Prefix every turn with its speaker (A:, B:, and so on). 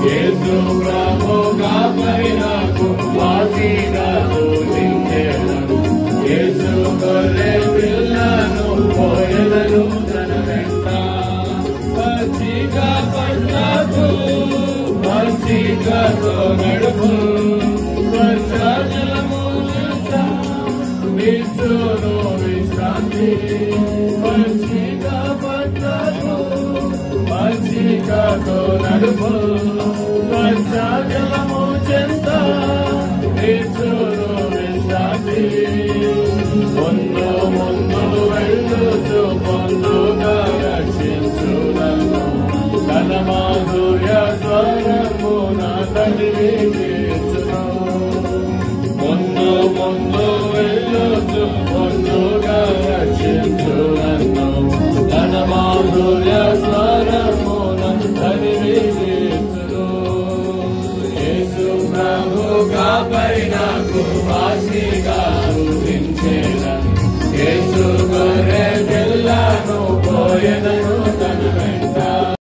A: యేసు ప్రభుగా పైనకు వాసిగా పూజించేదను. యేసు గొర్రె పిల్లను కోయలను తన వెంట పచ్చిగా పట్లకు పచ్చికతో నడుపు స్వచ్ఛ జలము నిల్చును విశ్రాంతి పచ్చిగా పట్లకు పచ్చికతో నడుపు స్వచ్ఛ జలము చెంత నిల్చును విశ్రాంతి ముందు ముందు వెళ్ళుచు పొందుగా రక్షించు నన్ను తన మాధుర్య స్వరము నా తండ్రి తీర్చును. ముందు ముందు వెళ్ళుచు పొందుగా రక్షించు నన్ను తన మాధుర్య